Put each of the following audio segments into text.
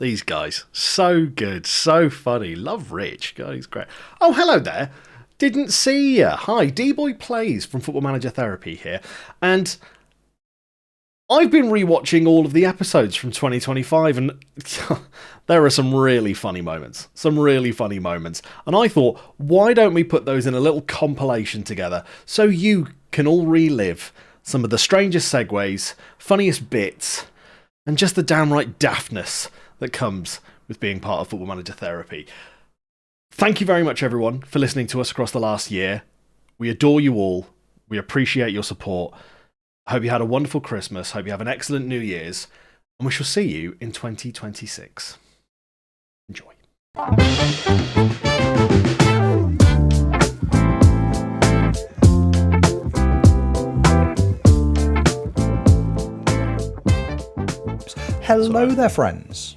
These guys, so good, so funny. Love Rich. God, he's great. Oh, hello there. Didn't see ya. Hi, D-Boy Plays from Football Manager Therapy here. And I've been rewatching all of the episodes from 2025, and there are some really funny moments. And I thought, why don't we put those in a little compilation together so you can all relive some of the strangest segues, funniest bits, and just the downright daftness that comes with being part of Football Manager Therapy. Thank you very much, everyone, for listening to us across the last year. We adore you all. We appreciate your support. I hope you had a wonderful Christmas. Hope you have an excellent New Year's. And we shall see you in 2026. Enjoy. Hello there, friends,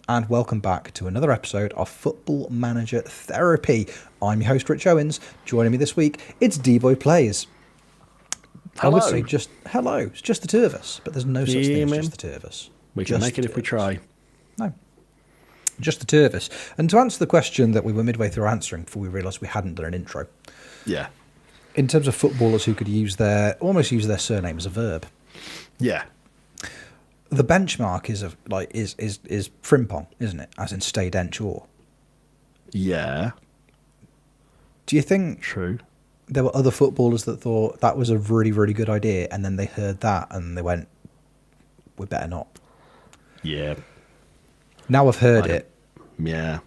and welcome back to another episode of Football Manager Therapy. I'm your host, Rich Owens. Joining me this week, it's D-Boy Plays. Hello. I would say just hello. It's just the two of us, but there's no such thing as just the two of us. We can make it if we try. No, just the two of us. And to answer the question that we were midway through answering before we realised we hadn't done an intro. Yeah. In terms of footballers who could almost use their surname as a verb. Yeah. The benchmark is Frimpong, isn't it? As in stay dench or. Yeah. Do you think True. There were other footballers that thought that was a really, really good idea, and then they heard that and they went, we better not? Yeah. Now I've heard it. Yeah.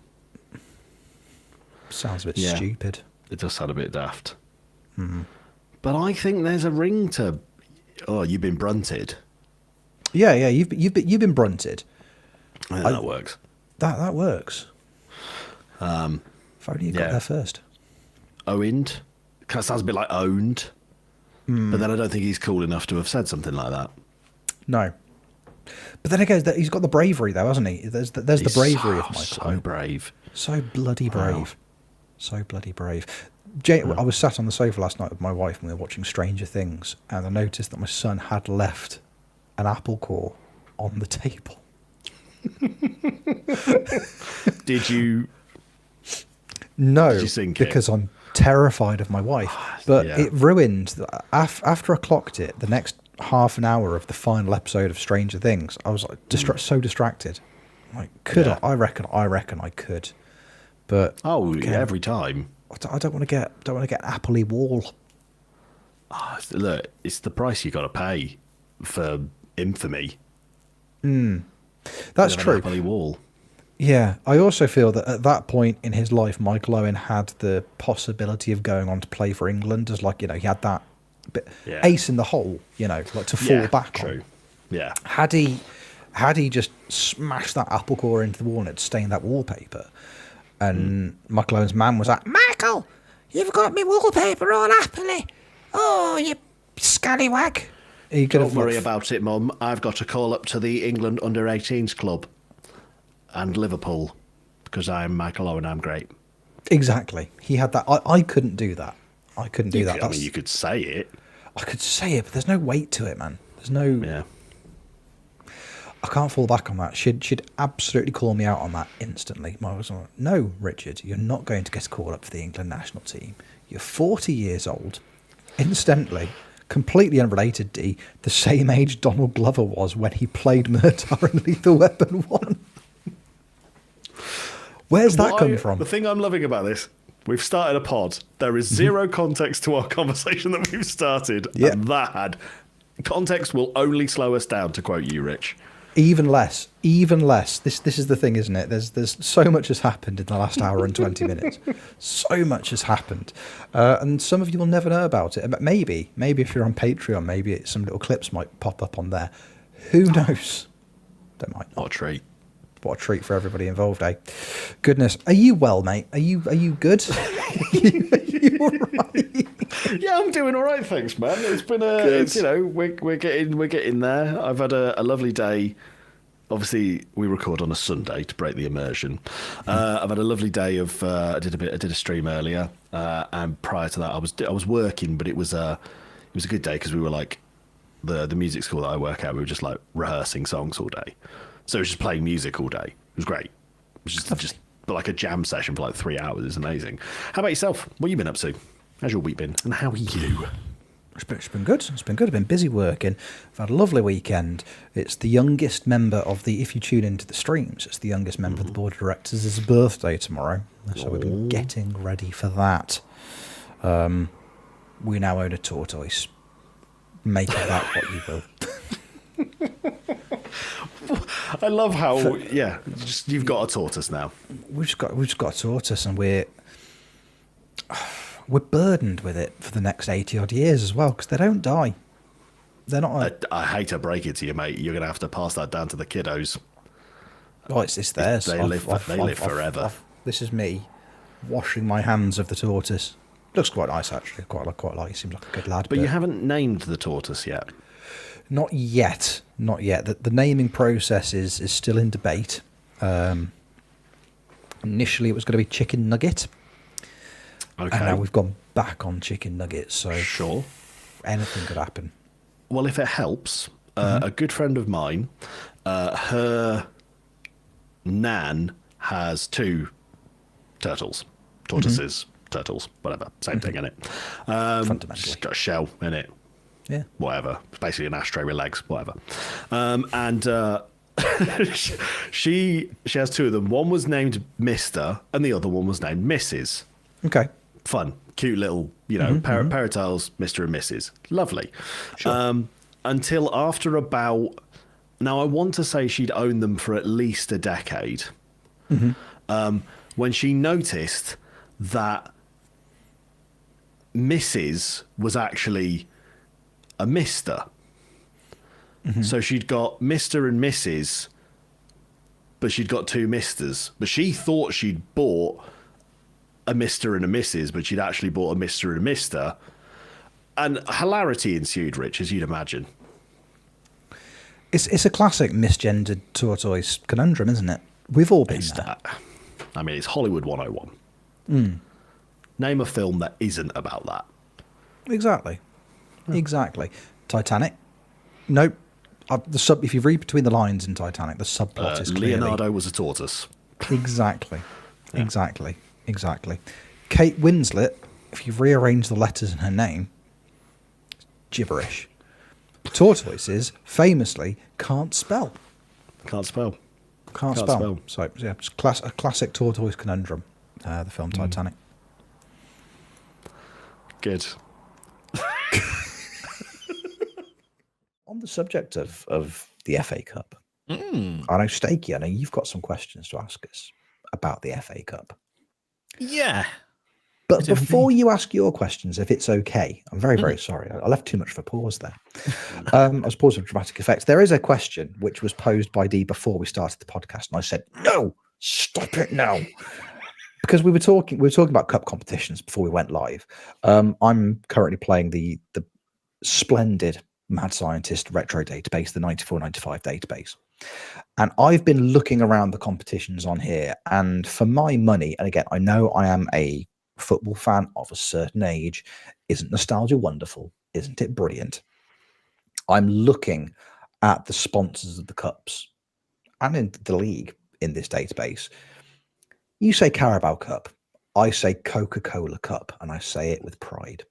Sounds a bit stupid. It does sound a bit daft. Mm-hmm. But I think there's a ring to, you've been brunted. Yeah, you've been brunted. I think that works. That works. If only you got there first. Owned. Kind of sounds a bit like owned. But then I don't think he's cool enough to have said something like that. No. But then again, he's got the bravery, though, hasn't he? There's the bravery of Michael. So brave. So bloody brave. Wow. So bloody brave. I was sat on the sofa last night with my wife and we were watching Stranger Things, and I noticed that my son had left an apple core on the table. Did you? No, did you sink because I'm terrified of my wife. But it ruined. After I clocked it, the next half an hour of the final episode of Stranger Things, I was like so distracted. Like, could I? I reckon I could. But every time. I don't want to get an appley wall. Look, it's the price you got to pay for infamy. That's true. Appley wall. Yeah, I also feel that at that point in his life, Michael Owen had the possibility of going on to play for England as he had that ace in the hole, to fall back on. Yeah. Had he just smashed that apple core into the wall and it stained that wallpaper, and Michael Owen's man was like, Michael, you've got me wallpaper all appley. Oh, you scallywag. Don't worry about it, Mum. I've got to call up to the England under-18s club and Liverpool because I'm Michael Owen. I'm great. Exactly. He had that. I couldn't do that. I couldn't do that. I mean, you could say it. I could say it, but there's no weight to it, man. There's no. Yeah. I can't fall back on that. She'd absolutely call me out on that instantly. I was like, no, Richard, you're not going to get called up for the England national team. You're 40 years old. Incidentally, completely unrelated, D, the same age Donald Glover was when he played Murtaugh in Lethal Weapon 1. Where's that come from? The thing I'm loving about this, we've started a pod. There is zero context to our conversation that we've started. Yeah. And that context will only slow us down, to quote you, Rich. Even less. This is the thing, isn't it? There's so much has happened in the last hour and 20 minutes. So much has happened. And some of you will never know about it. But maybe if you're on Patreon, maybe some little clips might pop up on there. Who knows? They might not. What a treat. What a treat for everybody involved, eh? Goodness. Are you well, mate? Are you good? Are you all right? Yeah, I'm doing all right, thanks, man. It's been we're getting there. I've had a lovely day. Obviously, we record on a Sunday to break the immersion. I've had a lovely day of. I did a stream earlier, and prior to that, I was working, but it was a good day because we were like the music school that I work at. We were just like rehearsing songs all day, so it was just playing music all day. was great. It was just like a jam session for like 3 hours. It's amazing. How about yourself? What have you been up to? How's your week been? And how are you? It's been good. It's been good. I've been busy working. I've had a lovely weekend. It's the youngest member of the, if you tune into the streams, it's the youngest member of the board of directors' birthday tomorrow. So we've been getting ready for that. We now own a tortoise. Make of that what you will. I love how, you've got a tortoise now. We've just got a tortoise, and we're burdened with it for the next 80 odd years as well, because they don't die. They're not. I hate to break it to you, mate. You're going to have to pass that down to the kiddos. Oh, it's theirs. They live forever. This is me washing my hands of the tortoise. Looks quite nice, actually. Quite like. He seems like a good lad. But you haven't named the tortoise yet. Not yet. The naming process is still in debate. Initially, it was going to be Chicken Nugget. Okay. And now we've gone back on Chicken Nuggets. So sure, anything could happen. Well, if it helps, a good friend of mine, her nan has 2 tortoises, turtles, whatever, same thing in it. Fundamentally, she's got a shell in it. Yeah, whatever. It's basically an ashtray with legs, whatever. And she has 2 of them. One was named Mr. and the other one was named Mrs. Okay. Fun, cute little, pair of tails, Mr. and Mrs. Lovely. Sure. Until after about, now I want to say she'd owned them for at least a decade. When she noticed that Mrs. was actually a Mr. So she'd got Mr. and Mrs., but she'd got 2 Misters. But she thought she'd bought a Mr. and a Mrs., but she'd actually bought a Mr. and a Mr. And hilarity ensued, Rich, as you'd imagine. It's a classic misgendered tortoise conundrum, isn't it? We've all been there. I mean, it's Hollywood 101. Name a film that isn't about that. Exactly. Titanic? Nope. If you read between the lines in Titanic, the subplot is clearly... Leonardo was a tortoise. Exactly. Kate Winslet, if you rearrange the letters in her name, gibberish. Tortoises famously can't spell. Can't spell. So, yeah, it's a classic tortoise conundrum, the film Titanic. Good. On the subject of the FA Cup, I know, Stakey, I know you've got some questions to ask us about the FA Cup. Yeah. But before you ask your questions, if it's okay, I'm very, very sorry. I left too much of a pause there. I was pausing for dramatic effect. There is a question which was posed by Dee before we started the podcast, and I said, no, stop it now. Because we were talking about cup competitions before we went live. I'm currently playing the splendid Mad Scientist retro database, the 94-95 database. And I've been looking around the competitions on here, and for my money, and again, I know I am a football fan of a certain age, isn't nostalgia wonderful? Isn't it brilliant? I'm looking at the sponsors of the cups and in the league in this database. You say Carabao Cup, I say Coca-Cola Cup, and I say it with pride.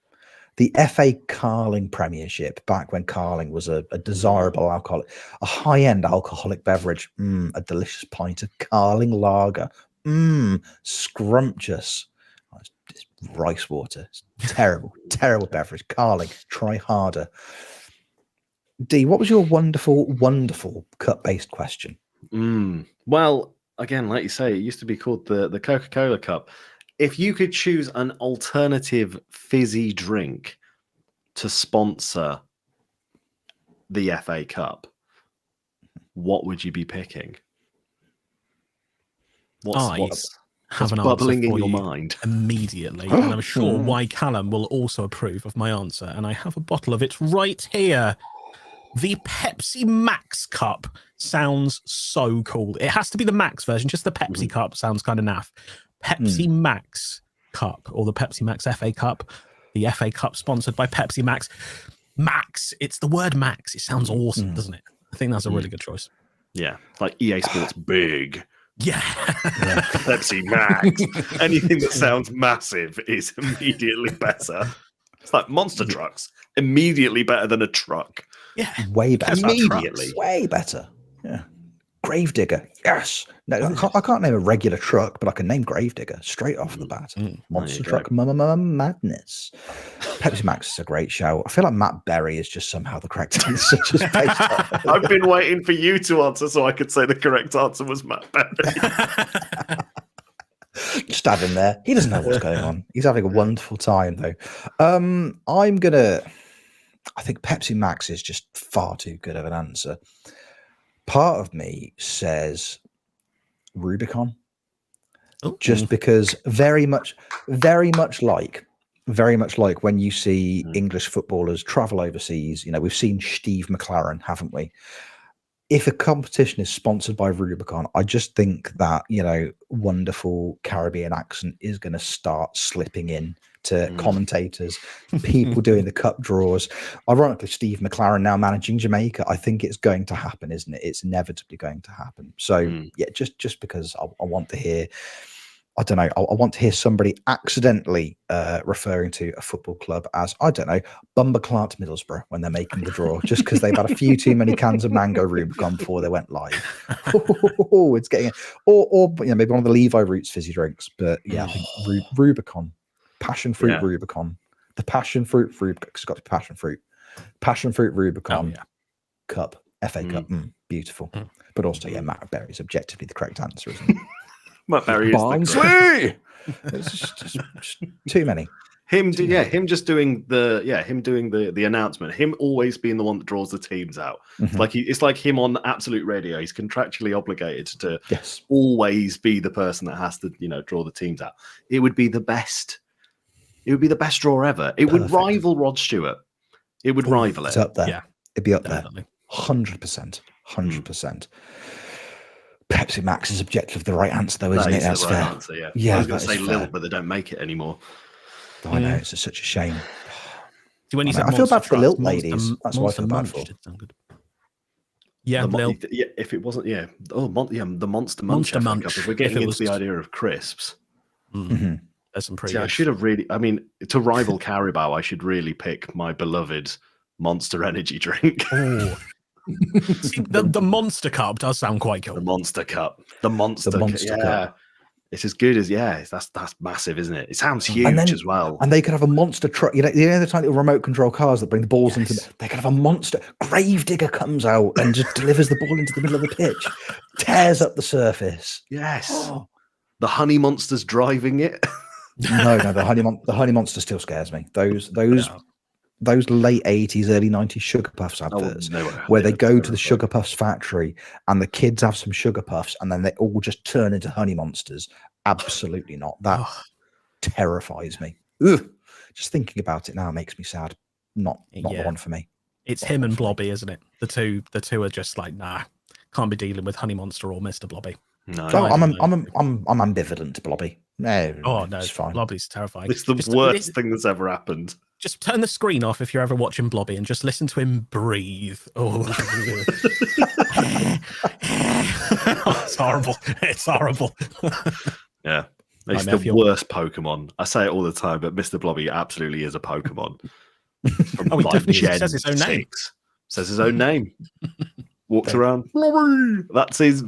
The FA Carling Premiership, back when Carling was a desirable alcoholic, a high-end alcoholic beverage, a delicious pint of Carling lager, scrumptious. Oh, it's rice water. It's terrible, terrible beverage. Carling, try harder. Dee, what was your wonderful, wonderful cup-based question? Well, again, like you say, it used to be called the Coca-Cola Cup. If you could choose an alternative fizzy drink to sponsor the FA Cup, what would you be picking? What's bubbling in your mind immediately? And I'm sure Y Callum will also approve of my answer. And I have a bottle of it right here. The Pepsi Max Cup sounds so cool. It has to be the Max version. Just the Pepsi Cup sounds kind of naff. Pepsi Max Cup, or the Pepsi Max FA Cup. The FA Cup sponsored by Pepsi Max. Max. It's the word Max. It sounds awesome, doesn't it? I think that's a really good choice. Yeah, like EA Sports big. Yeah. Pepsi Max. Anything that sounds massive is immediately better. It's like monster trucks. Immediately better than a truck. Yeah. Way better. Immediately. Way better. Yeah. Gravedigger. Yes. No, I can't name a regular truck, but I can name Gravedigger straight off the bat. Monster truck madness. Pepsi Max is a great show. I feel like Matt Berry is just somehow the correct answer. Just based off I've been waiting for you to answer so I could say the correct answer was Matt Berry. Just have him there. He doesn't know what's going on. He's having a wonderful time, though. I think Pepsi Max is just far too good of an answer. Part of me says Rubicon, just because very much like when you see English footballers travel overseas. We've seen Steve McLaren, haven't we? If a competition is sponsored by Rubicon, I just think that, wonderful Caribbean accent is going to start slipping in to commentators, people doing the cup draws. Ironically, Steve McLaren now managing Jamaica. I think it's going to happen, isn't it? It's inevitably going to happen. So yeah, just because I want to hear, I don't know, I want to hear somebody accidentally referring to a football club as, I don't know, Bumberclart Middlesbrough when they're making the draw, just because they've had a few too many cans of Mango Rubicon before they went live. It's getting, or maybe one of the Levi Roots fizzy drinks. But yeah, I think Rubicon. Passion fruit Rubicon, the passion fruit Rubicon. It's got to be passion fruit Rubicon cup, FA Cup, beautiful. But also, Matt Berry is objectively the correct answer, isn't it? Matt Berry is Barnsley. It's just too many. Him doing the announcement. Him always being the one that draws the teams out. It's like him on absolute radio. He's contractually obligated to always be the person that has to, draw the teams out. It would be the best. It would be the best draw ever. It would rival Rod Stewart. It would rival it. It's up there. Yeah. It'd be up Definitely. there. 100%. 100%. Pepsi Max is objectively the right answer, though, isn't it? That's the fair. right answer, yeah. I was going to say fair. Lil, but they don't make it anymore. I know, it's such a shame. When you said I feel bad for the Lilt Monster- ladies. That's what I feel bad for. did sound good. Yeah, Lil. If it wasn't, the Monster Munch. Monster Munch. Cup, if we're getting If it into was- the idea of crisps. There's some pretty See, I should have really. I mean, to rival Carabao, I should really pick my beloved Monster Energy drink. See, the Monster Cup does sound quite cool. The Monster Cup. The Monster Cup. It's as good as that's massive, isn't it? It sounds huge as well. And they could have a monster truck. The tiny little remote control cars that bring the balls into. They could have a monster. Gravedigger comes out and just delivers the ball into the middle of the pitch, tears up the surface. Yes. The Honey Monster's driving it. No, the honey monster still scares me. Those late 80s, early 90s Sugar Puffs adverts, where they go to the Sugar Puffs factory and the kids have some Sugar Puffs and then they all just turn into honey monsters. Absolutely not. That terrifies me. Ugh. Just thinking about it now makes me sad. Not the one for me. It's him and Blobby, isn't it? The two are just like, nah, can't be dealing with Honey Monster or Mr. Blobby. No, I'm ambivalent to Blobby. No, no, it's fine. Blobby's terrifying. It's the worst thing that's ever happened. Just turn the screen off if you're ever watching Blobby and just listen to him breathe. Oh, it's horrible. It's horrible. Yeah. It's the worst Pokemon. I say it all the time, but Mr. Blobby absolutely is a Pokemon. From he definitely says his own name. Says his own name. Walks around. Blobby! That's his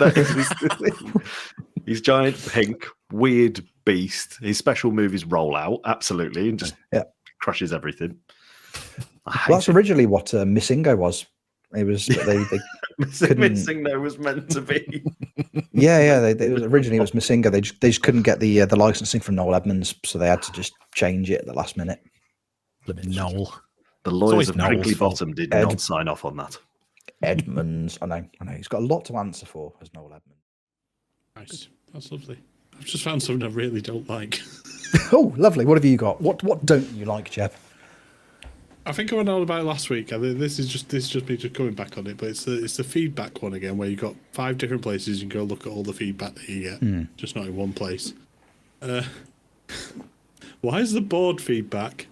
He's giant, pink, weird beast. His special move is roll out, absolutely, and just crushes everything. That's originally what Missingo was. It was they Missingo was meant to be. Originally it was Missingo. They just couldn't get the licensing from Noel Edmonds, so they had to just change it at the last minute. Noel. The lawyers of Crinkly Bottom did not sign off on that. Edmonds, I know. He's got a lot to answer for as Noel Edmonds. Nice, that's lovely. I've just found something I really don't like. Oh, lovely. What have you got? What don't you like, Jeb? I think I went on about it last week. This is just me just coming back on it, but it's the feedback one again, where you've got 5 different places you can go look at all the feedback that you get, just not in one place. Why is the board feedback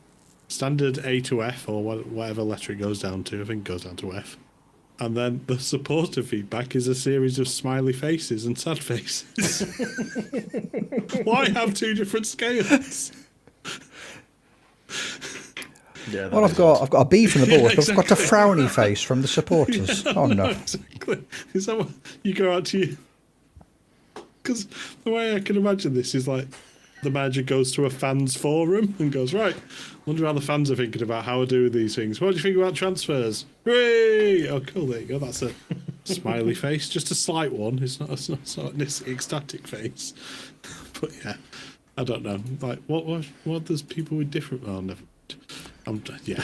standard A to F or whatever letter it goes down to? I think it goes down to F. And then the supporter feedback is a series of smiley faces and sad faces. Why have 2 different scales? Yeah, Well, I've got a B from the board, but I've got a frowny face from the supporters. Oh no! Exactly. Is that what you go out to you? Because the way I can imagine this is like the manager goes to a fans forum and goes, right, wonder how the fans are thinking about how we're doing these things. What do you think about transfers? Hooray! Oh, cool. There you go. That's a smiley face, just a slight one. It's not this ecstatic face. But yeah, I don't know. Like, what does people with different? Oh, never. Yeah.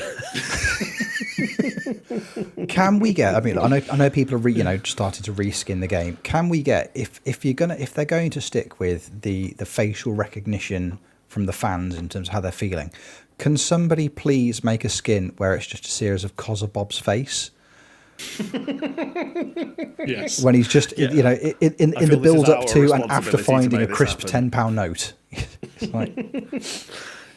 Can we get? I mean, I know people are starting to reskin the game. Can we get if they're going to stick with the facial recognition from the fans in terms of how they're feeling? Can somebody please make a skin where it's just a series of Bob's face? Yes. When he's just in the build up to and after finding a crisp £10 note. It's like,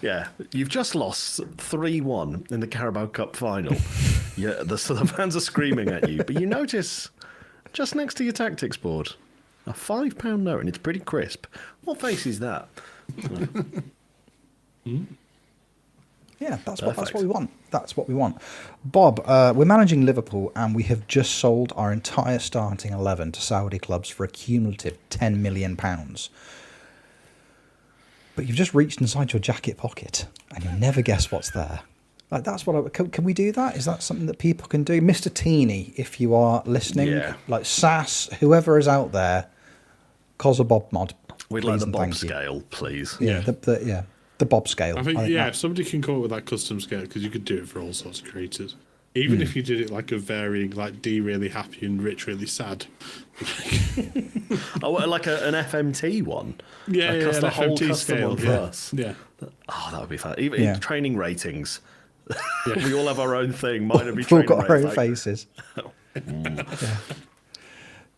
yeah, you've just lost 3-1 in the Carabao Cup final. Yeah, the fans are screaming at you, but you notice just next to your tactics board a £5 note, and it's pretty crisp. What face is that? Yeah, that's what we want. That's what we want. Bob, we're managing Liverpool, and we have just sold our entire starting 11 to Saudi clubs for a cumulative £10 million. But you've just reached inside your jacket pocket, and you never guess what's there. Like, that's what can we do that? Is that something that people can do? Mr. Teeny, if you are listening, like Sass, whoever is out there, cause a Bob mod. We'd like the Bob scale, please. Yeah, the Bob scale. I think, if somebody can come up with that custom scale, because you could do it for all sorts of creators. Even if you did it like a varying, like D really happy and Rich really sad. Oh, like an FMT one? Yeah, an FMT custom scale one for us. Yeah. Oh, that would be fun. Even training ratings. We all have our own thing. Mine would be We've all training got our own ratings. faces.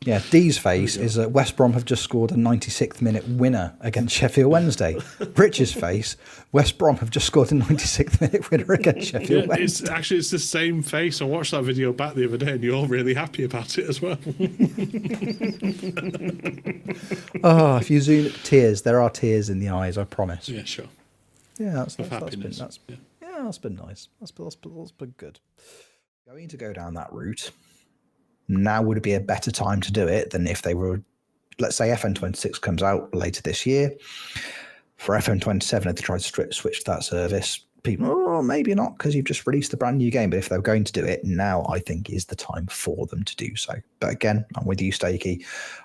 Yeah, Dee's face is West Brom have just scored a 96th minute winner against Sheffield Wednesday. Rich's face, West Brom have just scored a 96th minute winner against Sheffield Wednesday. It's the same face. I watched that video back the other day, and you're all really happy about it as well. Oh, if you zoom at tears, there are tears in the eyes, I promise. Yeah, sure. Yeah, that's been nice. That's been good. Going to go down that route. Now would be a better time to do it than if they were, let's say FN26 comes out later this year. For FN27, if they tried to switch that service, people, maybe not, because you've just released a brand new game. But if they're going to do it, now I think is the time for them to do so. But again, I'm with you, Stakey.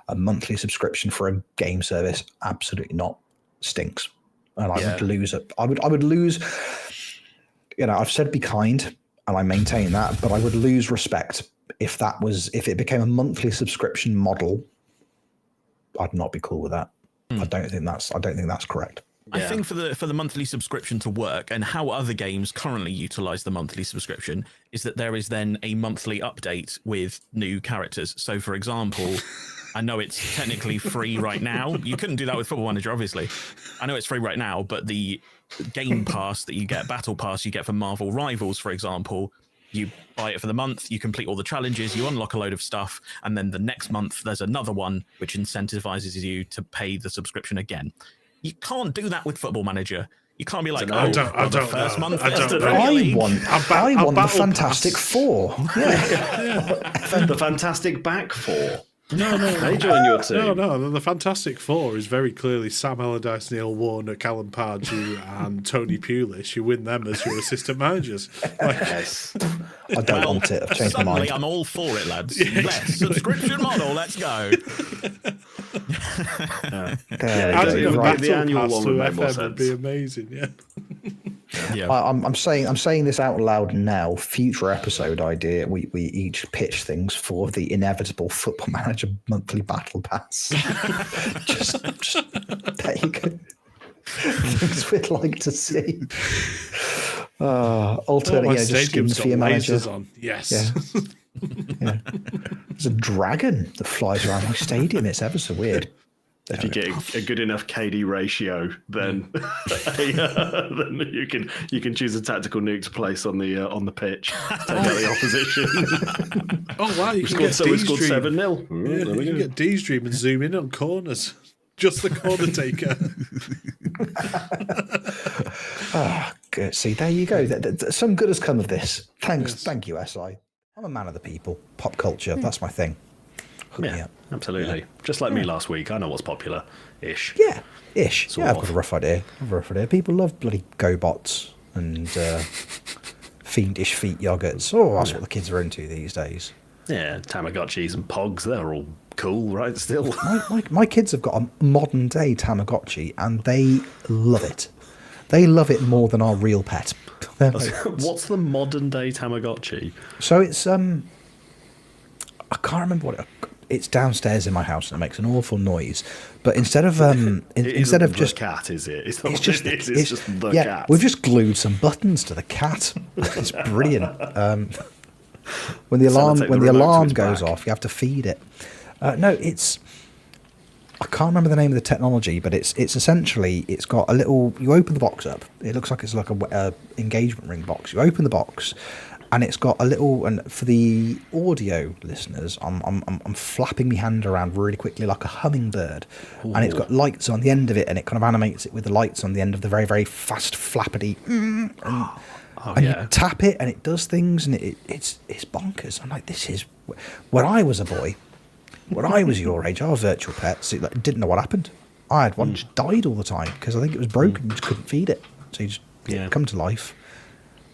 A monthly subscription for a game service, absolutely not. Stinks. And I would lose it. I would lose, I've said be kind, and I maintain that, but I would lose respect if it became a monthly subscription model. I'd not be cool with that. I don't think that's correct. I think for the monthly subscription to work, and how other games currently utilize the monthly subscription, is that there is then a monthly update with new characters. So, for example, I know it's technically free right now. You couldn't do that with Football Manager, obviously. I know it's free right now, but the game pass that you get, Battle Pass you get for Marvel Rivals, for example, you buy it for the month, you complete all the challenges, you unlock a load of stuff, and then the next month there's another one which incentivizes you to pay the subscription again. You can't do that with Football Manager. You can't be like, the first month. I want the Fantastic Four. The Fantastic Back Four. No, they join your team. No. The Fantastic Four is very clearly Sam Allardyce, Neil Warner, Callum Pardew, and Tony Pulis. You win them as your assistant managers. Yes. I don't want it. I've changed my mind. I'm all for it, lads. Yes, subscription model. Let's go. The annual one would make more sense. Would be amazing. Yeah. I'm saying this out loud now. Future episode idea. We each pitch things for the inevitable Football Manager monthly battle pass. just there you go. Things we'd like to see. Alternate, just skins for your manager. On. Yes. Yeah. There's a dragon that flies around my stadium. It's ever so weird. If you get a good enough KD ratio, then then you can choose a tactical nuke to place on the pitch to take out the opposition. Oh wow, you can we get scored D-Stream. 7-0. You can get D-Stream and zoom in on corners. Just the corner taker. Good. See, there you go. Some good has come of this. Thanks. Yes. Thank you, SI. I'm a man of the people. Pop culture. That's my thing. Hook me up. Absolutely. Just like me last week. I know what's popular-ish. Yeah. Ish. I've got a rough idea. People love bloody GoBots and fiendish feet yogurts. Oh, that's what the kids are into these days. Yeah, Tamagotchis and Pogs, they're all cool, right, still? My kids have got a modern-day Tamagotchi, and they love it. They love it more than our real pet. What's the modern-day Tamagotchi? So it's, I can't remember what it's downstairs in my house, and it makes an awful noise. But instead of just cat, is it? It's just the cat. We've just glued some buttons to the cat. It's brilliant. When the alarm goes off, you have to feed it. No, it's. I can't remember the name of the technology, but it's essentially it's got a little. You open the box up. It looks like it's like a engagement ring box. You open the box, and it's got a little. And for the audio listeners, I'm flapping my hand around really quickly like a hummingbird, and it's got lights on the end of it, and it kind of animates it with the lights on the end of the very very fast flappity. You tap it and it does things, and it's bonkers. I'm like, this is when I was a boy, when I was your age, our virtual pets didn't know what happened. I had one just died all the time because I think it was broken. You just couldn't feed it, so you just come to life,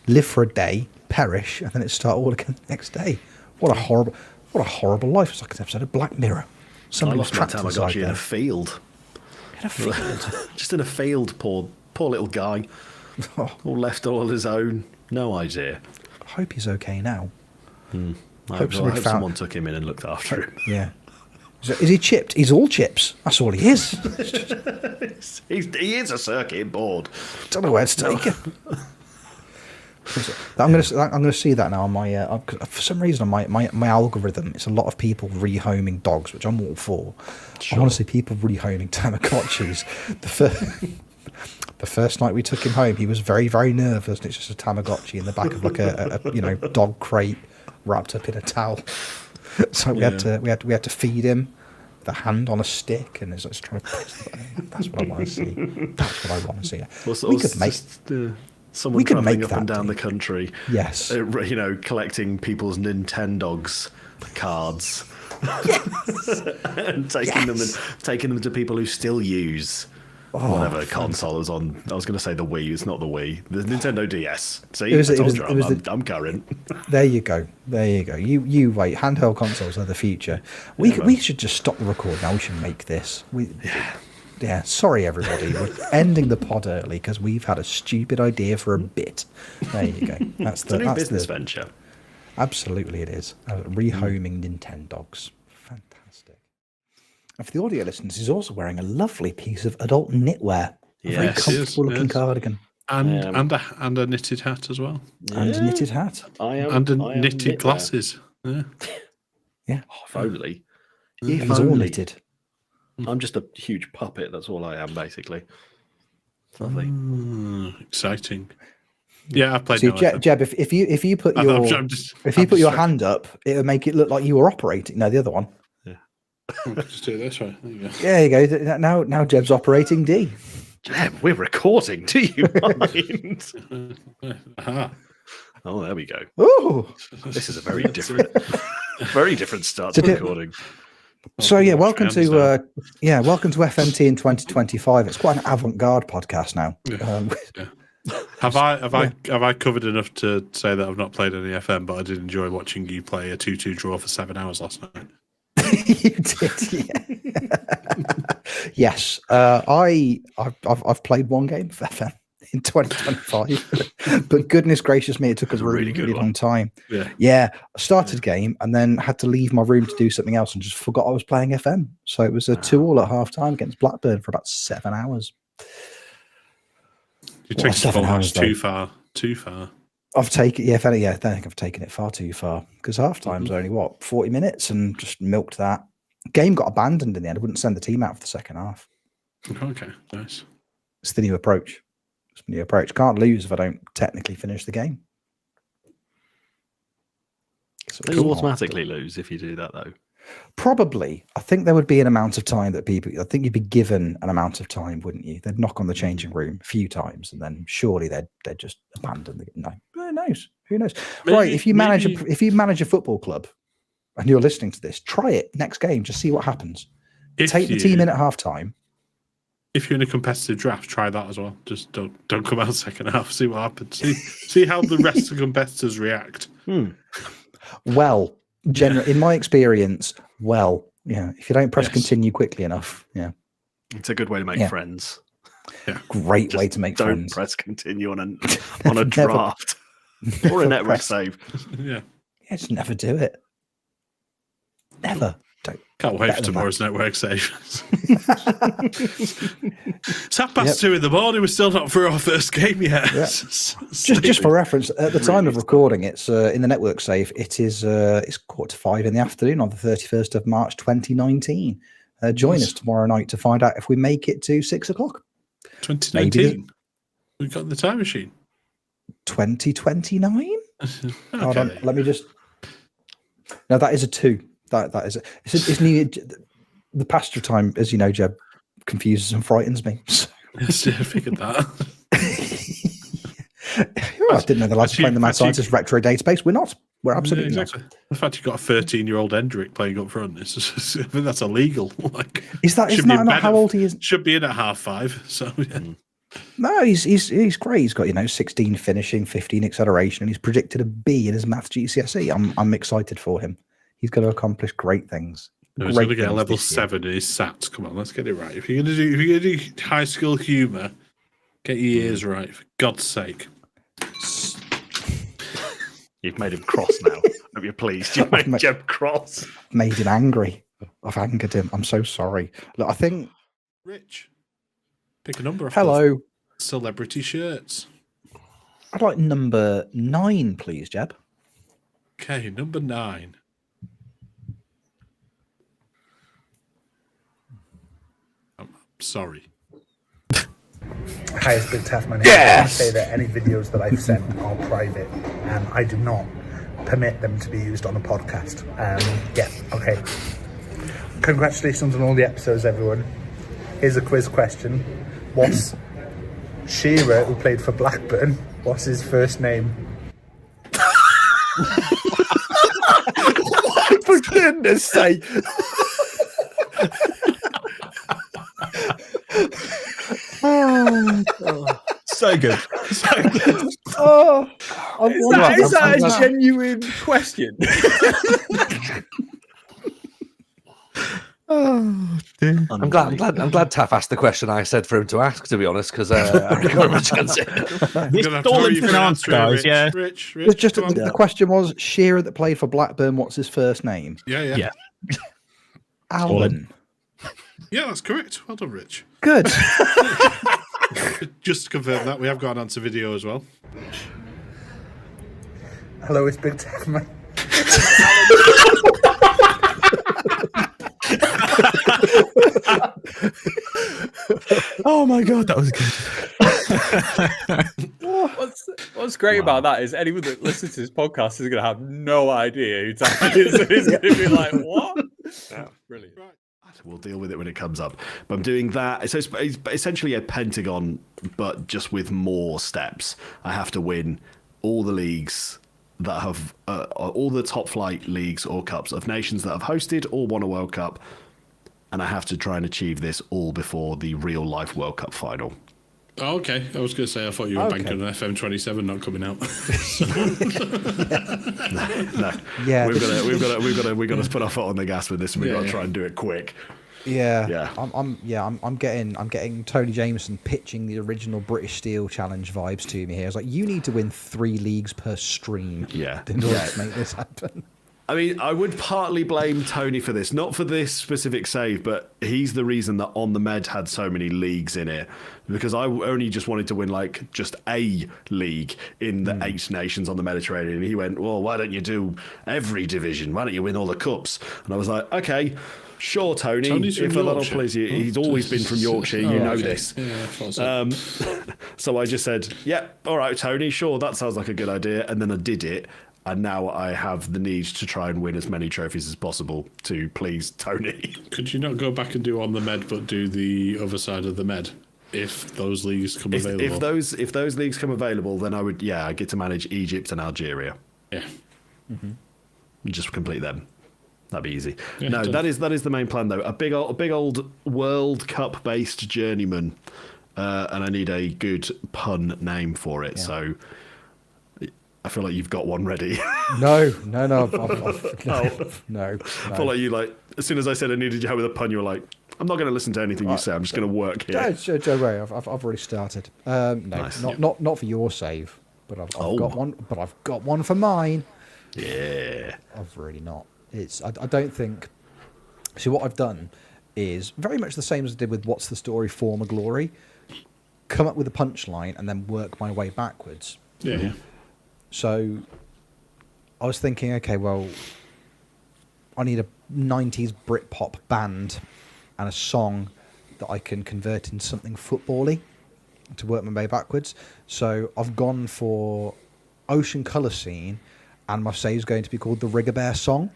live for a day, perish, and then it start all again the next day. What a horrible life! It's like an episode of Black Mirror. Somebody was trapped inside in a field. In a field, just in a field. Poor little guy. All left all on his own. No idea. I hope he's okay now. I hope someone took him in and looked after him. Yeah. Is he chipped? He's all chips. That's all he is. He is a circuit board. Don't know where to take him. I'm going to see that now on my. For some reason, on my algorithm, it's a lot of people rehoming dogs, which I'm all for. Sure. I want to see people rehoming Tamagotchis. The first night we took him home, he was very, very nervous, and it's just a Tamagotchi in the back of like a dog crate wrapped up in a towel. So we had to feed him with a hand on a stick, and it's trying to press the button. That's what I want to see. That's what I want to see. We could make someone traveling up and down the country. Yes, collecting people's Nintendogs cards, and taking them to people who still use. Whatever console is on. I was going to say the Wii. It's not the Wii. The Nintendo DS. See, I'm current. There you go. You wait. Handheld consoles are the future. We should just stop the record now. We should make this. Yeah. Sorry, everybody. We're ending the pod early because we've had a stupid idea for a bit. There you go. That's a new business venture. Absolutely, it is. Rehoming Nintendogs. And for the audio listeners, he's also wearing a lovely piece of adult knitwear. A very comfortable-looking cardigan. And a knitted hat as well. Yeah. And a knitted hat. Knitted glasses. Yeah. Yeah. Oh, if only. He's all knitted. I'm just a huge puppet. That's all I am, basically. Lovely. Exciting. Yeah, I've played. See, Jeb, if you put your hand up, it would make it look like you were operating. No, the other one. Just do it this way. There you go. Now Jeb's operating D. Jeb, we're recording. Do you mind? Oh, there we go. Oh, this is a very different start to recording. So welcome to FMT in 2025. It's quite an avant-garde podcast now. Yeah. Have I covered enough to say that I've not played any FM, but I did enjoy watching you play a 2-2 draw for 7 hours last night. You did, yeah. Yes, I've played one game of FM in 2025, but goodness gracious me, it took us a really long time. Yeah, I started a game and then had to leave my room to do something else and just forgot I was playing FM. So it was a 2-2 at half time against Blackburn for about 7 hours. You took 7 hours too far. I've taken, I think I've taken it far too far because half time's only 40 minutes and just milked that. Game got abandoned in the end. I wouldn't send the team out for the second half. Okay, nice. It's the new approach. Can't lose if I don't technically finish the game. So Do you automatically lose if you do that, though? Probably. I think there would be an amount of time that I think you'd be given an amount of time, wouldn't you? They'd knock on the changing room a few times, and then surely they'd just abandon the. No, who knows? Who knows? Right. If you manage a football club, and you're listening to this, try it next game. Just see what happens. Take the team in at half time. If you're in a competitive draft, try that as well. Just don't come out second half. See what happens. See how the rest of the competitors react. Well, in my experience, if you don't press continue quickly enough, it's a good way to make friends. Yeah, great way to make friends. Don't press continue on a draft or a network save. Yeah, just never do it. Never. Can't wait for tomorrow's network save. It's 2:30 in the morning. We're still not through our first game yet. Yeah. just for reference, at the time of recording, it's in the network save. It is it's 4:45 in the afternoon on the 31st of March, 2019. Join us tomorrow night to find out if we make it to 6 o'clock. 2019. We've got the time machine. 2029. Okay. Hold on, let me just. No, that is a 2. That is it's new. The passage of time, as you know, Jeb, confuses and frightens me. So. I figured that. I didn't know the lads playing the Mad Scientist retro database. We're not. We're absolutely not. The fact you've got a 13-year-old Hendrick playing up front, I think that's illegal. Is that not how old he is? Should be in at 5:30. So yeah. No, he's great. He's got 16 finishing, 15 acceleration, and he's predicted a B in his maths GCSE. I'm excited for him. He's going to accomplish great things. He's going to get a level 7 in his SATs. Come on, let's get it right. If you're going to do high school humour, get your ears right, for God's sake. You've made him cross now. Hope you're pleased. You've made Jeb cross. Made him angry. I've angered him. I'm so sorry. Look, I think. Rich, pick a number. Hello. Celebrity shirts. I'd like number 9, please, Jeb. Okay, number 9. Sorry. Hi, it's Big Taff Man. Yes! I say that any videos that I've sent are private, and I do not permit them to be used on a podcast. Okay. Congratulations on all the episodes, everyone. Here's a quiz question. What's Shearer, who played for Blackburn, what's his first name? For goodness sake. So good. Is that a genuine question? Oh, dear. I'm glad Taff asked the question I said for him to ask, to be honest, because I haven't got much chance. This all in finance, guys. Yeah. Rich, the question was Shearer that played for Blackburn. What's his first name? Yeah. Alan. Yeah, that's correct. Well done, Rich. Good. Just to confirm that, we have got an answer video as well. Hello, it's Big Taff Man. Oh my god, that was good. What's great about that is anyone that listens to this podcast is going to have no idea who Taff is. He's going to be like, what? Yeah. Brilliant. Right. We'll deal with it when it comes up. But I'm doing that. So it's essentially a pentagon, but just with more steps. I have to win all the leagues that have all the top flight leagues or cups of nations that have hosted or won a World Cup. And I have to try and achieve this all before the real life World Cup final. Oh, okay. I was going to say, I thought you were banking on FM27 not coming out. No. Yeah. We've got to put our foot on the gas with this, and we've got to try and do it quick. Yeah. I'm getting Tony Jameson pitching the original British Steel Challenge vibes to me here. It's like, you need to win 3 leagues per stream. Yeah. In order to make this happen. I mean, I would partly blame Tony for this, not for this specific save, but he's the reason that On the Med had so many leagues in it, because I only just wanted to win like just a league in the 8 nations on the Mediterranean. And he went, well, why don't you do every division? Why don't you win all the cups? And I was like, okay, Sure, Tony. Tony's from if that'll Yorkshire. please you. He's always been from Yorkshire. You know this. Yeah, I thought so. So I just said, yeah, all right, Tony, sure, that sounds like a good idea. And then I did it. And now I have the need to try and win as many trophies as possible to please Tony. Could you not go back and do on the med, but do the other side of the med if those leagues come available? If those leagues come available, then I get to manage Egypt and Algeria. Yeah. Just complete them. That'd be easy. Yeah, no, done. that is the main plan though. A big old World Cup based journeyman, and I need a good pun name for it. Yeah. So I feel like you've got one ready. No. No. No. I feel like you as soon as I said I needed you help with a pun, you were like, I'm not going to listen to anything you say. I'm just going to work here. No, Joe Ray, I've already started. No, Nice. not for your save, but I've Oh. got one. But I've got one for mine. Yeah. I've really not. I don't think. See, what I've done is very much the same as I did with What's the Story, Former Glory. Come up with a punchline and then work my way backwards. Yeah. So I was thinking, okay, well, I need a 90s Britpop band and a song that I can convert into something football-y to work my way backwards. So I've gone for Ocean Colour Scene, and my save's going to be called the Rigobert Song.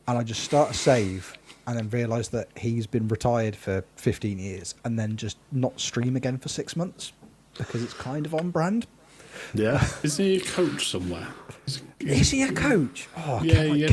And I just start a save and then realise that he's been retired for 15 years and then just not stream again for 6 months because it's kind of on brand. Yeah. Isn't he a coach somewhere? Is he a coach? Oh, Yeah, he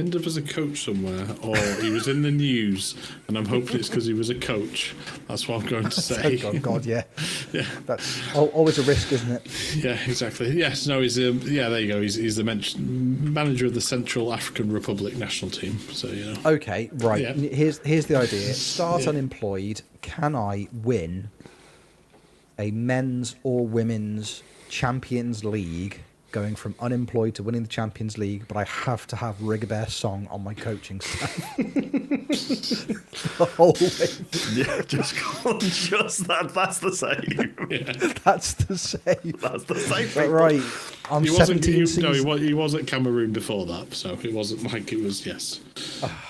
ended up as a coach somewhere, or he was in the news, and I'm hoping it's because he was a coach. That's what I'm going to say. Oh God, yeah. Yeah. That's always a risk, isn't it? Yeah, exactly. Yes, no, he's there you go. He's the manager of the Central African Republic national team. So Okay, right. Yeah. Here's the idea. Start unemployed. Can I win a men's or women's Champions League, going from unemployed to winning the Champions League, but I have to have Rigobert's song on my coaching staff? The whole way. Yeah, just that. That's the save. That's the save. That's the save. But right, I'm he wasn't. 17 seasons. He was at Cameroon before that, so it wasn't like it was. Yes,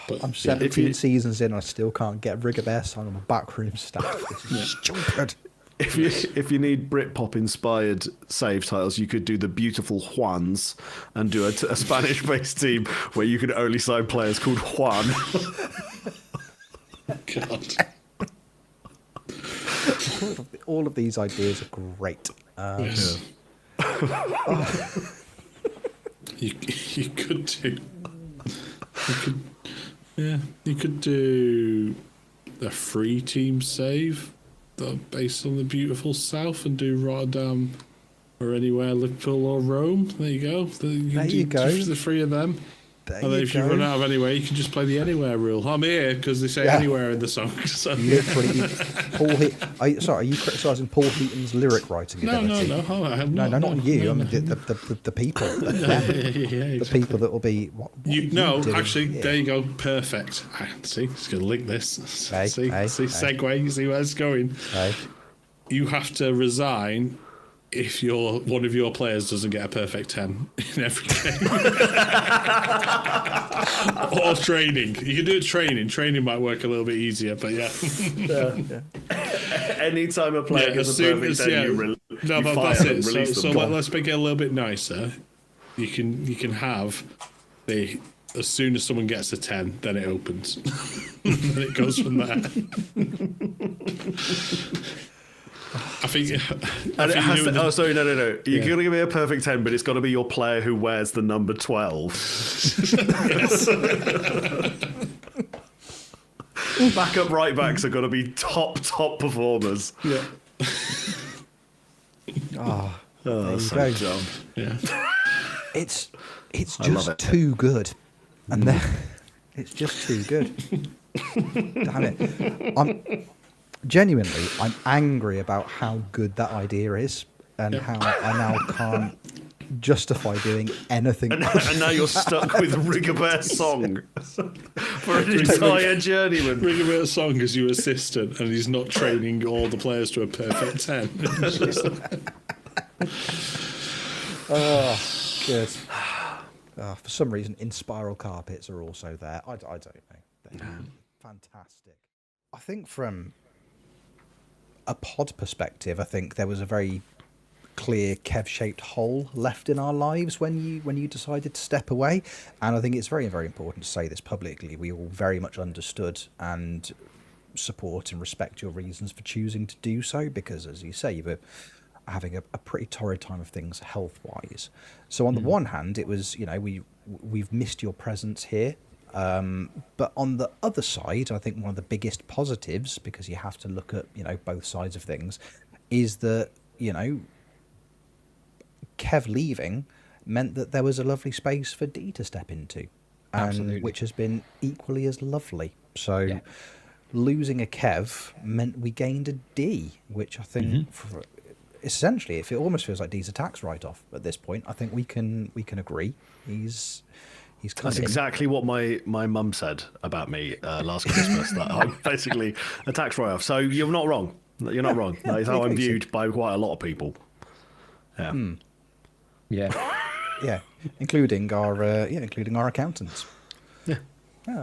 but I'm 17 seasons in, and I still can't get Rigobert's song on my backroom staff. This is stupid. If you need Britpop inspired save titles, you could do the Beautiful Juans and do a Spanish based team where you could only sign players called Juan. God. All of these ideas are great. Yes. You could do. You could do a free team save based on the beautiful South and do Rotterdam or anywhere, Liverpool or Rome. There you go. There you go. The three of them. There And then you if you go. run out of anywhere, you can just play the anywhere rule. I'm here because they say Yeah. anywhere in the song. So. Literally, are you criticising Paul Heaton's lyric writing No, ability? no, not on you. no, I mean no. the people, Yeah, the exactly. people that will be. What are you doing actually, here? there you go. Perfect. See, just gonna link this. Hey, see, hey. segue. You see where it's going. Hey. You have to resign if one of your players doesn't get a perfect 10 in every game. Or training. You can do it training. Training might work a little bit easier, but yeah. Anytime a player gets a perfect 10, you but fire that's them, it. release So them. let's make it a little bit nicer. You can have as soon as someone gets a 10, then it opens. And it goes from there. I think. And it has to, no. sorry, no. You're going to give me a perfect 10, but it's got to be your player who wears the number 12. Backup right backs are going to be top performers. Yeah. Oh, Oh, there you so go. dumb. Yeah. It's I love just it. too good, and then it's just too good. Damn it! I'm angry about how good that idea is, and how I now can't justify doing anything. And now you're stuck with Rigobert's song for an entire journeyman. Ring a bit of song as your assistant, and he's not training all the players to a perfect 10. Oh, good. For some reason, in spiral carpets are also there. I don't know. They're fantastic. I think from a pod perspective, I think there was a very clear Kev-shaped hole left in our lives when you decided to step away, and I think it's very, very important to say this publicly. We all very much understood and support and respect your reasons for choosing to do so, because, as you say, you were having a pretty torrid time of things health-wise. So on the one hand, it was, we've missed your presence here. But on the other side, I think one of the biggest positives, because you have to look at, both sides of things, is that, Kev leaving meant that there was a lovely space for Dee to step into, and which has been equally as lovely. So losing a Kev meant we gained a D, which I think essentially, if it almost feels like Dee's a tax write-off at this point, I think we can agree he's That's exactly what my mum said about me last Christmas, that I'm basically a tax write-off. So you're not wrong. You're not wrong. That is how I'm viewed by quite a lot of people. Yeah. Yeah, including our accountants. Yeah.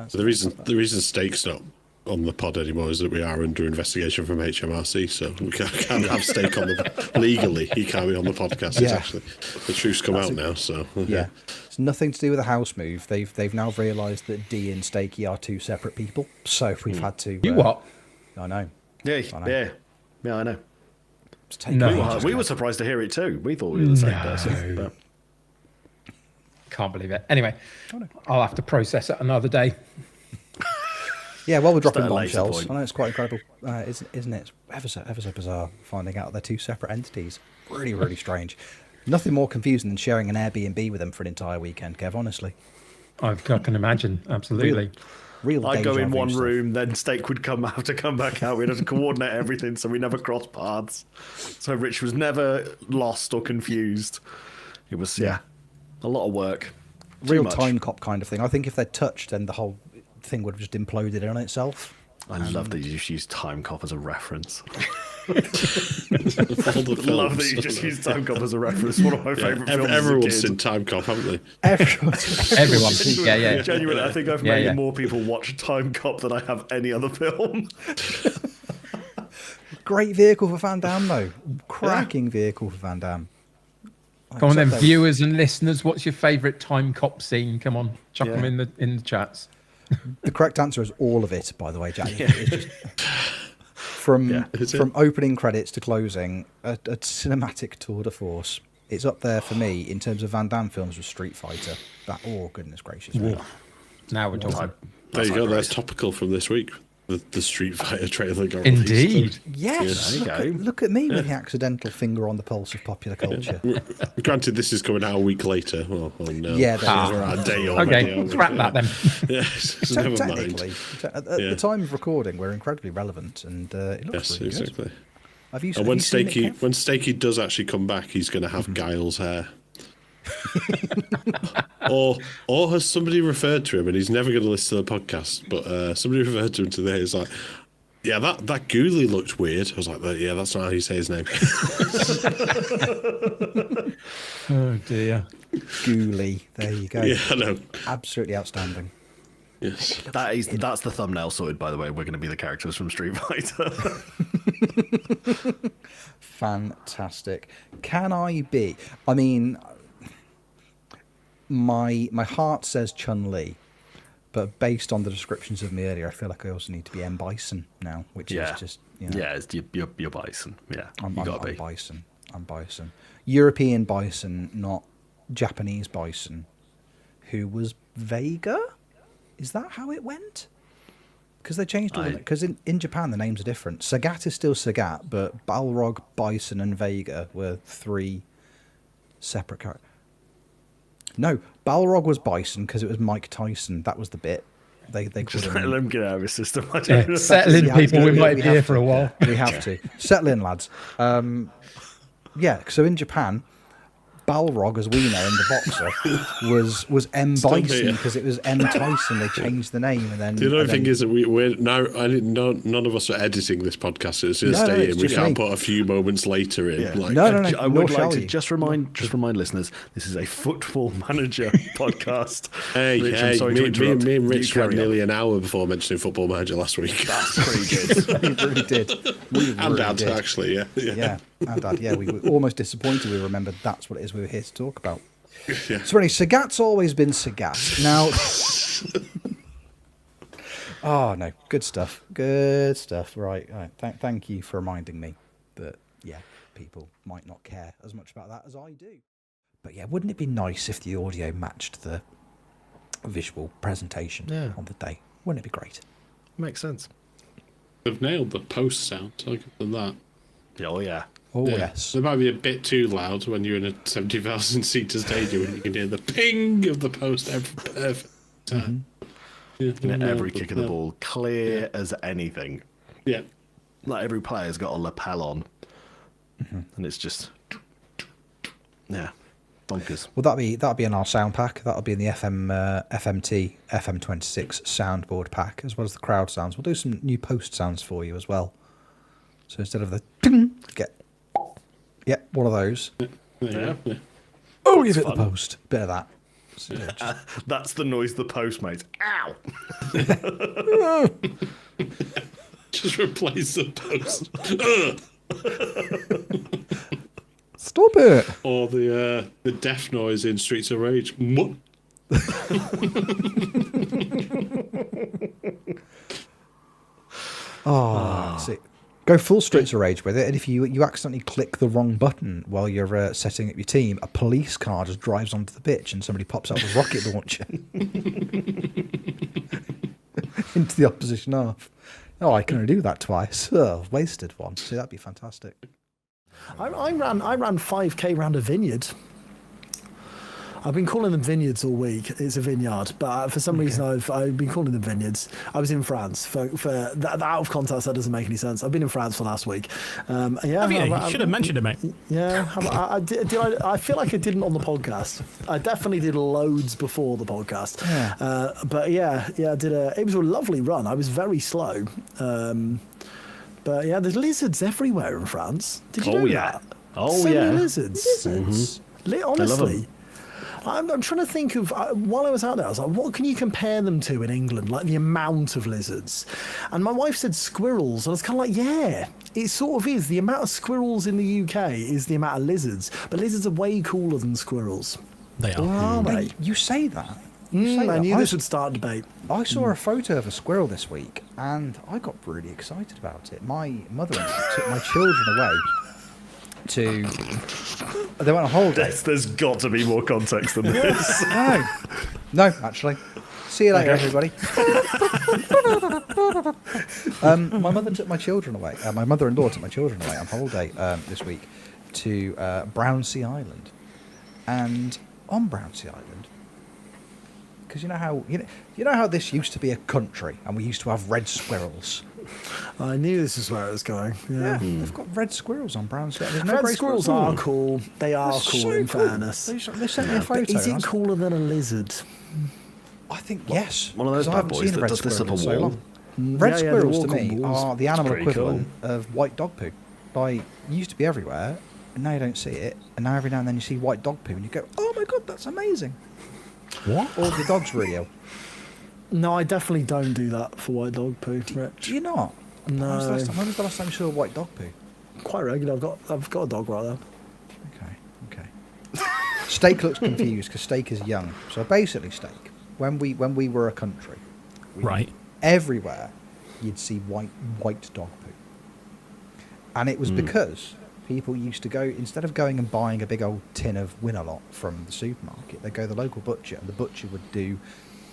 So the reason Steak's not on the pod anymore is that we are under investigation from HMRC, so we can't have Steak on the legally. He can't be on the podcast. It's actually the truth's come out now. So it's nothing to do with a house move. They've now realised that Dee and Stakey are two separate people. So we've had to. You what? I know. Yeah, I know. We were surprised to hear it too. We thought we were the same person. But... Can't believe it. Anyway, I'll have to process it another day. Yeah, while we're dropping bombshells, I know it's quite incredible, isn't it? It's ever so bizarre finding out they're two separate entities. Really, really strange. Nothing more confusing than sharing an Airbnb with them for an entire weekend, Kev, honestly. I can imagine, absolutely. Real I'd go in one stuff. room, then Steak would have to come back out. We'd have to coordinate everything so we never crossed paths. So Rich was never lost or confused. It was, a lot of work. Real time cop kind of thing. I think if they'd touched, then the whole thing would have just imploded on itself. I love that you just use Time Cop as a reference. Love that you just use Time Cop as a reference. One of my favourite films. Everyone's seen Time Cop, haven't they? Everyone. Yeah. Genuinely, I think I've made more people watch Time Cop than I have any other film. Great vehicle for Van Damme, though. Cracking vehicle for Van Damme. Come on then, viewers and listeners, what's your favourite Time Cop scene? Come on, chuck them in the chats. The correct answer is all of it, by the way, Jack. It's just, from opening credits to closing, a cinematic tour de force. It's up there for me in terms of Van Damme films with Street Fighter. Goodness gracious. Now we're talking. There you go. That's topical from this week. The Street Fighter trailer got Indeed. released. Yes. Look at me with the accidental finger on the pulse of popular culture. Granted, this is coming out a week later. Well, no. Yeah, a day on. Okay, scrap that then. So never technically, mind. at the time of recording, we're incredibly relevant, and it looks really exactly. Good. And when Stakey does actually come back, he's going to have Giles' hair. or has somebody referred to him, and he's never going to listen to the podcast, but somebody referred to him today. He's like, yeah, that Ghoulie looked weird. I was like, yeah, that's not how you say his name. Oh dear. Ghoulie, there you go. Yeah, I know. Absolutely outstanding. Yes. That's the thumbnail sorted, by the way. We're going to be the characters from Street Fighter. Fantastic. Can I be? I mean, my heart says Chun-Li, but based on the descriptions of me earlier, I feel like I also need to be M. Bison now, which is just you're Bison. Yeah, I'm gotta be Bison. I'm Bison. European Bison, not Japanese Bison. Who was Vega? Is that how it went? Because they changed all of it. Because in Japan the names are different. Sagat is still Sagat, but Balrog, Bison, and Vega were three separate characters. No, Balrog was Bison because it was Mike Tyson. That was the bit. They just let him get out of his system. Settle in, people. We might be here for a while. We have to settle in, lads. So in Japan, Balrog, as we know in the boxer, was M. Still Bison here. because it was M. Tyson. They changed the name, and then The other and thing then- is that we're now. none of us are editing this podcast. So it's going to No, stay it's in. We just can't me. put a few moments later in. Yeah. Like, No. I would nor like shall to you. just remind listeners, this is a Football Manager podcast. Hey, Rich, I'm sorry to me interrupt. and You Rich carry went on. nearly an hour before mentioning Football Manager last week. That's pretty good. we really did. We And really Dad, did. actually, yeah. Yeah, and Dad. Yeah, we were almost disappointed. We remembered that's what it is we were here to talk about. Yeah. So anyway, Sagat's always been Sagat. Now, oh no, good stuff. Right. Thank you for reminding me that people might not care as much about that as I do. But yeah, wouldn't it be nice if the audio matched the visual presentation on the day? Wouldn't it be great? Makes sense. They've nailed the post sound. I'll give them that. Oh, yeah. Oh Yeah. yes. They might be a bit too loud when you're in a 70,000 seater stadium and you can hear the ping of the post every time. Yeah, And every kick of the ball, clear as anything. Yeah. Like every player's got a lapel on. And it's just, bonkers. Well, that'll be in our sound pack. That'll be in the FMT FM26 soundboard pack, as well as the crowd sounds. We'll do some new post sounds for you as well. So instead of the ting, get one of those. There you go. Yeah. Oh, you hit the post. Bit of that. So, That's the noise the post makes. Ow! Just replace the post. stop it. Or the deaf noise in Streets of Rage. What? See, go full Streets of Rage with it, and if you accidentally click the wrong button while you're setting up your team, a police car just drives onto the pitch and somebody pops out with a rocket launcher into the opposition half. Oh, I can only do that twice. Oh, wasted one. See, that'd be fantastic. I ran 5k round a vineyard. I've been calling them vineyards all week. It's a vineyard, but for some reason I've been calling them vineyards. I was in France for that out of context. That doesn't make any sense. I've been in France for last week. You should have mentioned it, mate. Yeah, I feel like I didn't on the podcast. I definitely did loads before the podcast. Yeah. But I did it was a lovely run. I was very slow. But yeah, there's lizards everywhere in France. Did you know that? Oh, so yeah. many lizards. Honestly. I'm trying to think of, while I was out there, I was like, what can you compare them to in England? Like the amount of lizards. And my wife said squirrels. And I was kind of like, yeah, it sort of is. The amount of squirrels in the UK is the amount of lizards. But lizards are way cooler than squirrels. They Or are. are they? You say that. You say I that. knew this would start a debate. I saw a photo of a squirrel this week, and I got really excited about it. My mother-in-law took my children away to... They went on holiday. There's got to be more context than this. No, actually. See you later, everybody. My mother took my children away. My mother-in-law took my children away on holiday this week to Brownsea Island. And on Brownsea Island, because you know how this used to be a country, and we used to have red squirrels. I knew this is where it was going. Yeah, they've got red squirrels on Brownsea. There's no Red grey squirrels are cool. They are They're cool, so in cool. fairness. They sent me a photo. But is and I it was- cooler than a lizard? I think yes. One of those 'cause I bad haven't boys seen a that red does this squirrel up in a so wall. long. Red Yeah, they squirrels to walk on me walls. are the animal pretty equivalent of white dog poo. Like, you used to be everywhere, and now you don't see it, and now every now and then you see white dog poo, and you go, oh my god, that's amazing. What? Or the dog's really ill. No, I definitely don't do that for white dog poo, Do Rich. you not? When was No, the last time you saw white dog poo? quite regular. I've got a dog right there. Okay. Steak looks confused because Steak is young. So basically, Steak, when we were a country, Right. everywhere you'd see white dog poo, and it was because people used to go, instead of going and buying a big old tin of Winalot from the supermarket, they'd go to the local butcher, and the butcher would do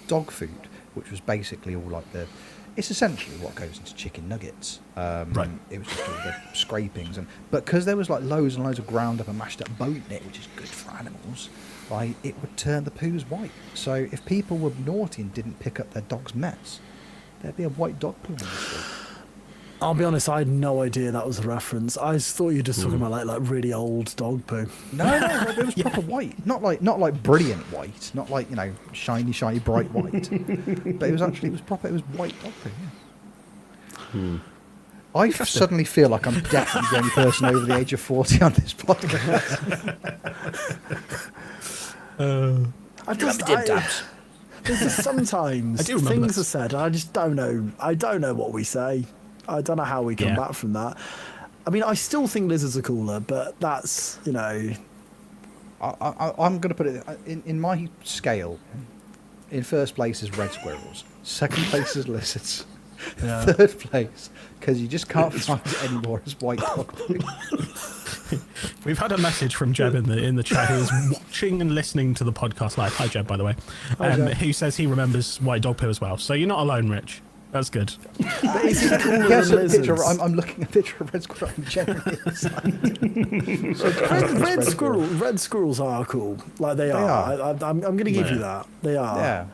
dog food, which was basically all like it's essentially what goes into chicken nuggets. Right. It was just all the scrapings, but because there was like loads and loads of ground up and mashed up bone in it, which is good for animals, right, it would turn the poos white. So if people were naughty and didn't pick up their dog's mess, there'd be a white dog poo on the street. I'll be honest, I had no idea that was a reference. I thought you were just talking about like really old dog poo. No, it was proper white. Not like brilliant white. Not like, shiny, bright white. But it was proper. It was white dog poo. Yeah. I suddenly feel like I'm definitely the only person over the age of 40 on this podcast. There's just sometimes things are said, and I just don't know. I don't know what we say. I don't know how we come back from that. I mean, I still think lizards are cooler, but that's, I'm going to put it in my scale. In first place is red squirrels. Second place is lizards. Yeah. Third place, because you just can't find it anymore, is white dog poo. We've had a message from Jeb in the chat, who is watching and listening to the podcast live. Hi, Jeb, by the way. Who says he remembers white dog poo as well. So you're not alone, Rich. That's good. Is it cooler than lizards? I'm looking at a picture of red squirrel. I'm genuinely red squirrels are cool. Like they are. I'm going to give you that. They are. Yeah.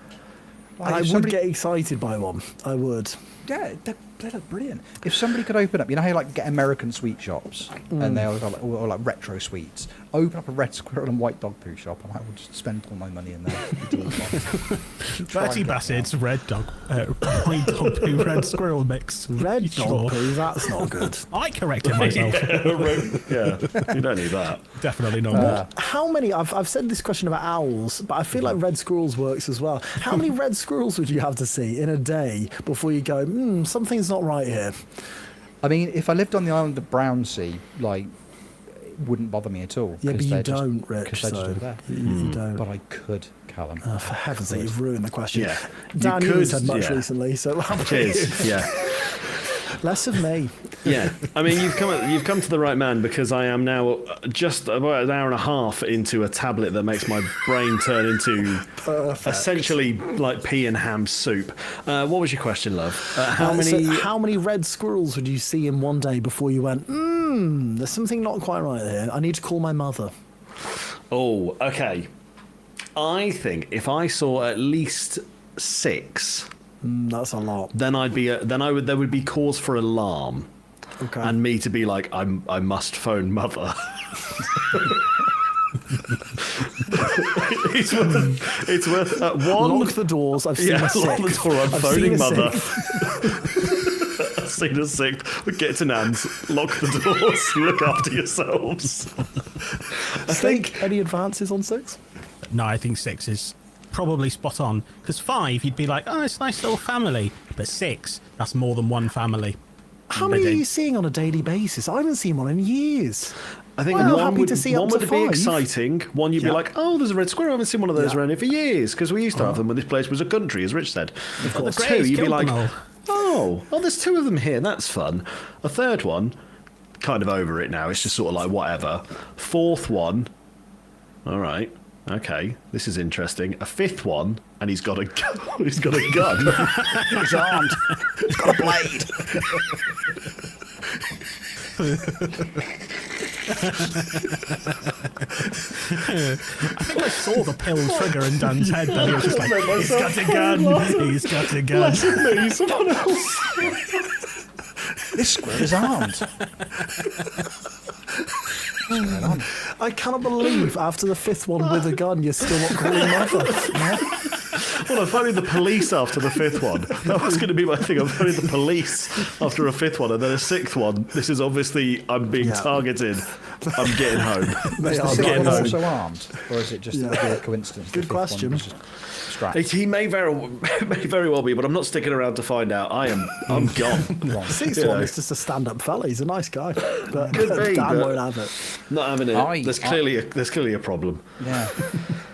Like I would get excited by one. I would. Yeah, they look brilliant. If somebody could open up, how you get American sweet shops, and they always got like retro sweets. Open up a red squirrel and white dog poo shop, and I would just spend all my money in there. Bertie Bassett's white dog poo red squirrel mix. Red dog poo, that's not good. I corrected myself. Yeah, you don't need that. Definitely not. How many? I've said this question about owls, but I feel like red squirrels works as well. How many red squirrels would you have to see in a day before you go, something's not right here? I mean, if I lived on the island of Brownsea, it wouldn't bother me at all. Yeah, but you don't, Rich. Because they're just there. You don't. But I could, Callum. For heaven's sake, you've ruined the question. Yeah. Dan, you haven't said much recently, so how about you? Yeah. Less of me. Yeah, I mean, you've come to the right man, because I am now just about an hour and a half into a tablet that makes my brain turn into essentially like pea and ham soup. What was your question, love? How many red squirrels would you see in one day before you went, there's something not quite right here. I need to call my mother. Oh, okay. I think if I saw at least 6. That's a lot. Then there would be cause for alarm, and me to be like, I must phone mother. it's worth one. Lock the doors. I've seen a 6. Lock the door. I'm phoning mother. I've seen a 6. Get to Nan's. Lock the doors. Look after yourselves. I think any advances on 6? No, I think 6 is probably spot on, because 5 you'd be like, it's a nice little family, but 6, that's more than one family. How many are you seeing on a daily basis? I haven't seen one in years. I think one would be exciting. One you'd be like, there's a red squirrel. I haven't seen one of those around here for years, because we used to have them when this place was a country, as Rich said. The 2, you'd be like, there's 2 of them here. That's fun. A third one, kind of over it now. It's just sort of like whatever. 4th one, all right. Okay, this is interesting. A 5th one, and he's got a gun. He's got a gun. He's armed. He's got a blade. I think I saw the pill trigger in Dan's head. Then he was just like, he's got a gun. He's got a gun. Me, someone else. This squirrel is armed. I cannot believe after the 5th one with a gun, you're still not calling mother. Well, I'm phoning the police after the 5th one. That was going to be my thing. I'm phoning the police after a 5th one, and then a 6th one. This is obviously, I'm being targeted. I'm getting home. Is the 6th one also armed, or is it just a coincidence? Good question. He may very well be, but I'm not sticking around to find out. I'm gone. 6th one is just a stand-up fella. He's a nice guy, but Dan won't have it. Not having it. There's clearly a problem. Yeah,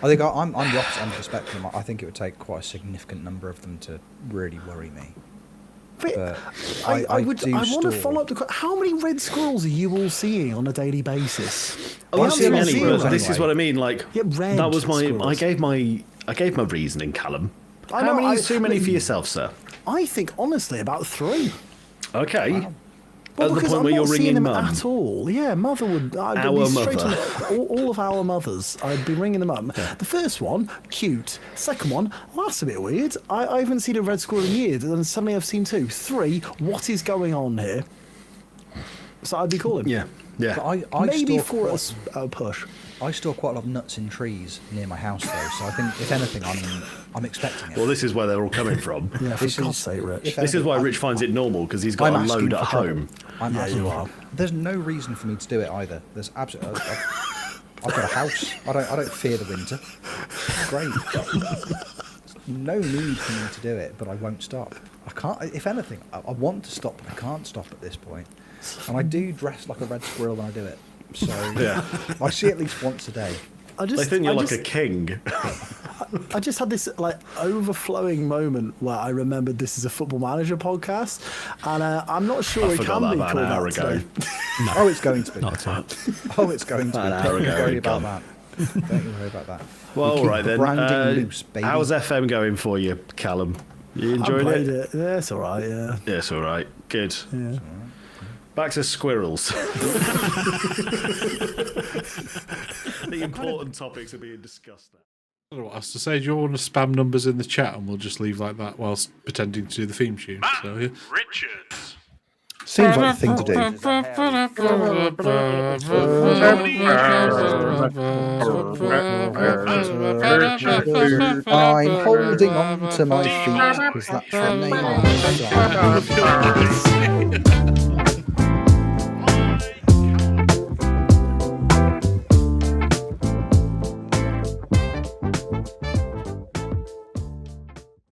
I think I'm the opposite end of the spectrum. I think it would take quite a significant number of them to really worry me. But I want to follow up the question. How many red squirrels are you all seeing on a daily basis? I see many, but this is what I mean. Like, red that was my. Squirrels. I gave my reasoning, Callum. How many is too many for yourself, sir? I think, honestly, about 3. Okay. Wow. Well, At the because point I'm where not you're seeing ringing them mum. at all. Yeah, mother would. I'd Our be straight mother. all of our mothers. I'd be ringing them up. The first one, cute. Second one, well, that's a bit weird. I haven't seen a red squirrel in years, and then suddenly I've seen two. Three, what is going on here? So I'd be calling. Yeah, yeah. But I Maybe store for quite- a push. I store quite a lot of nuts in trees near my house, though. So I think, if anything, I'm expecting it. Well, this is where they're all coming from. Yeah, for God's sake, Rich. if This is anything, why I'm- Rich finds it normal, because he's got I'm a asking load at for trouble. home. I'm Yeah, asking you for- are. There's no reason for me to do it either. There's absolutely. I've got a house. I don't fear the winter. It's great. No need for me to do it, but I won't stop. I can't. If anything, I want to stop, but I can't stop at this point. And I do dress like a red squirrel when I do it. So Yeah. I see at least once a day. They think you're like a king. I just had this like overflowing moment where I remembered this is a Football Manager podcast, and I'm not sure I it forgot can that be about an called hour that ago. today. Oh, it's going to be. Not at all. Oh, it's going to be. An hour Don't you ago, worry it about gone. that. Don't you worry about that. Well, We all keep right then. branding loose, baby. How's FM going for you, Callum? You I enjoying played it? it. Yeah, it's all right. Yeah. Yeah, it's all right. Good. Yeah. Back to squirrels. The important topics are being discussed now. I don't know what else to say. Do you want to spam numbers in the chat and we'll just leave like that whilst pretending to do the theme tune? So, yeah. Richards. Seems like the thing to do. I'm holding on to my feet because that's the name of the song.